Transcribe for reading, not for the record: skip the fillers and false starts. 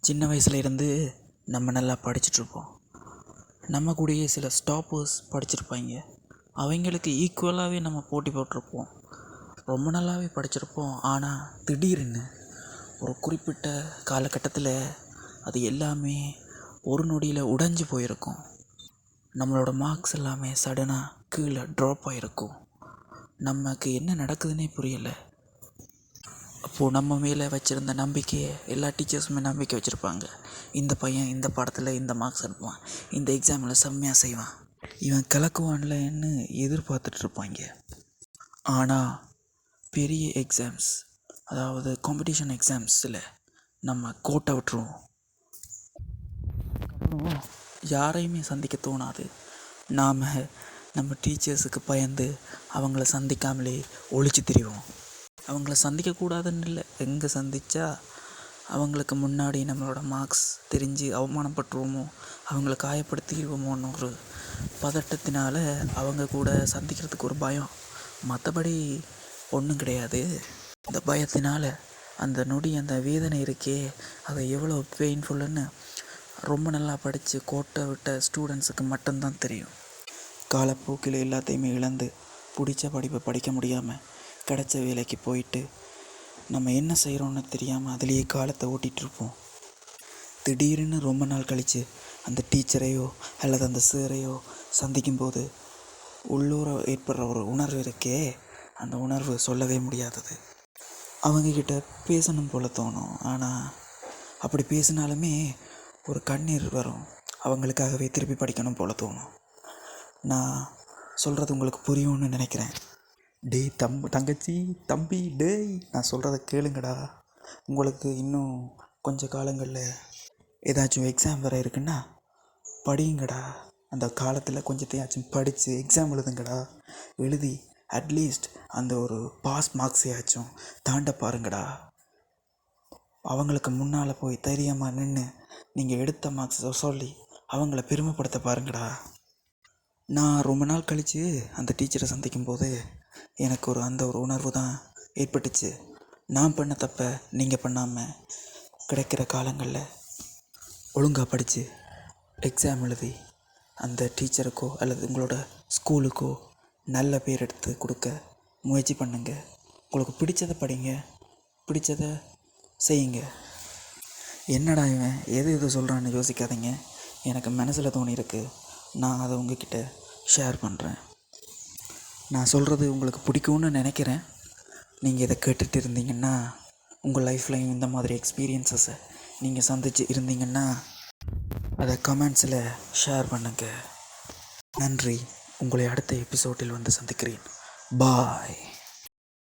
சின்ன வயசுல இருந்து நம்ம நல்லா படிச்சிட்ருப்போம். நம்ம கூடயே சில ஸ்டாப்பர்ஸ் படிச்சிருப்பாங்க. அவங்களுக்கு ஈக்குவலாகவே நம்ம போட்டி போட்டிருப்போம். ரொம்ப நல்லாவே படிச்சிருப்போம். ஆனால் திடீர்னு ஒரு குறிப்பிட்ட காலகட்டத்தில் அது எல்லாமே ஒரு நொடியில் உடைஞ்சு போயிருக்கும். நம்மளோட மார்க்ஸ் எல்லாமே சடனாக கீழே ட்ராப் ஆகிருக்கும். நமக்கு என்ன நடக்குதுன்னே புரியலை. அப்போது நம்ம மேலே வச்சுருந்த நம்பிக்கையை எல்லா டீச்சர்ஸுமே நம்பிக்கை வச்சுருப்பாங்க. இந்த பையன் இந்த பாடத்தில் இந்த மார்க்ஸ் எடுப்பான், இந்த எக்ஸாமில் செம்மையாக செய்வான், இவன் கலக்குவான்லன்னு எதிர்பார்த்துட்ருப்பாங்க. ஆனால் பெரிய எக்ஸாம்ஸ், அதாவது காம்படிஷன் எக்ஸாம்ஸில் நம்ம கோட்டை விட்டுருவோம். அப்புறம் யாரையுமே சந்திக்க தோணாது. நாம் நம்ம டீச்சர்ஸுக்கு பயந்து அவங்கள சந்திக்காமலே ஒழிச்சு திரிவோம். அவங்கள சந்திக்கக்கூடாதுன்னு இல்லை, எங்கே சந்தித்தா அவங்களுக்கு முன்னாடி நம்மளோட மார்க்ஸ் தெரிஞ்சு அவமானப்பட்டுருவோமோ, அவங்கள காயப்படுத்திடுவோமோன்னு ஒரு பதட்டத்தினால அவங்க கூட சந்திக்கிறதுக்கு ஒரு பயம். மற்றபடி ஒன்றும் கிடையாது. இந்த பயத்தினால அந்த நொடி, அந்த வேதனை இருக்கே, அது எவ்வளோ பெயின்ஃபுல்லுன்னு ரொம்ப நல்லா படித்து கோட்டை விட்ட ஸ்டூடெண்ட்ஸுக்கு மட்டும்தான் தெரியும். காலப்போக்கில் எல்லாத்தையுமே இழந்து பிடிச்ச படிப்பை படிக்க முடியாமல் கிடைச்ச வேலைக்கு போயிட்டு நம்ம என்ன செய்கிறோன்னு தெரியாமல் அதிலேயே காலத்தை ஓட்டிகிட்ருப்போம். திடீர்னு ரொம்ப நாள் கழித்து அந்த டீச்சரையோ அல்லது அந்த சாரையோ சந்திக்கும்போது உள்ளூர ஏற்படுற ஒரு உணர்வு இருக்கே, அந்த உணர்வு சொல்லவே முடியாதது. அவங்கக்கிட்ட பேசணும் போல் தோணும். ஆனால் அப்படி பேசினாலுமே ஒரு கண்ணீர் வரும். அவங்களுக்காகவே திருப்பி படிக்கணும் போல் தோணும். நான் சொல்கிறது உங்களுக்கு புரியும்னு நினைக்கிறேன். டேய் தங்கச்சி, தம்பி, டேய், நான் சொல்கிறத கேளுங்கடா. உங்களுக்கு இன்னும் கொஞ்சம் காலங்களில் ஏதாச்சும் எக்ஸாம் வர இருக்குன்னா படியுங்கடா. அந்த காலத்தில் கொஞ்சத்தையாச்சும் படித்து எக்ஸாம் எழுதுங்கடா. எழுதி அட்லீஸ்ட் அந்த ஒரு பாஸ் மார்க்ஸையாச்சும் தாண்ட பாருங்கடா. அவங்களுக்கு முன்னால் போய் தைரியமாக நின்று நீங்கள் எடுத்த மார்க்ஸை சொல்லி அவங்கள பெருமைப்படுத்த பாருங்கடா. நான் ரொம்ப நாள் கழித்து அந்த டீச்சரை சந்திக்கும்போது எனக்கு அந்த ஒரு உணர்வு தான் ஏற்பட்டுச்சு. நான் பண்ண தப்பை நீங்கள் பண்ணாமல் கிடைக்கிற காலங்களில் ஒழுங்காக படித்து எக்ஸாம் எழுதி அந்த டீச்சருக்கோ அல்லது உங்களோட ஸ்கூலுக்கோ நல்ல பேர் எடுத்து கொடுக்க முயற்சி பண்ணுங்க. உங்களுக்கு பிடிச்சதை படிங்க, பிடிச்சதை செய்யுங்க. என்னடா இவன் எது சொல்கிறான்னு யோசிக்காதீங்க. எனக்கு மனசில் தோணியிருக்கு, நான் அதை உங்ககிட்ட ஷேர் பண்ணுறேன். நான் சொல்கிறது உங்களுக்கு பிடிக்கும்னு நினைக்கிறேன். நீங்கள் இதை கேட்டுட்டு இருந்தீங்கன்னா, உங்கள் லைஃப்லையும் இந்த மாதிரி எக்ஸ்பீரியன்ஸஸை நீங்கள் சந்தித்து இருந்தீங்கன்னா அதை கமெண்ட்ஸில் ஷேர் பண்ணுங்கள். நன்றி. உங்களை அடுத்த எபிசோடில் வந்து சந்திக்கிறேன். பாய்.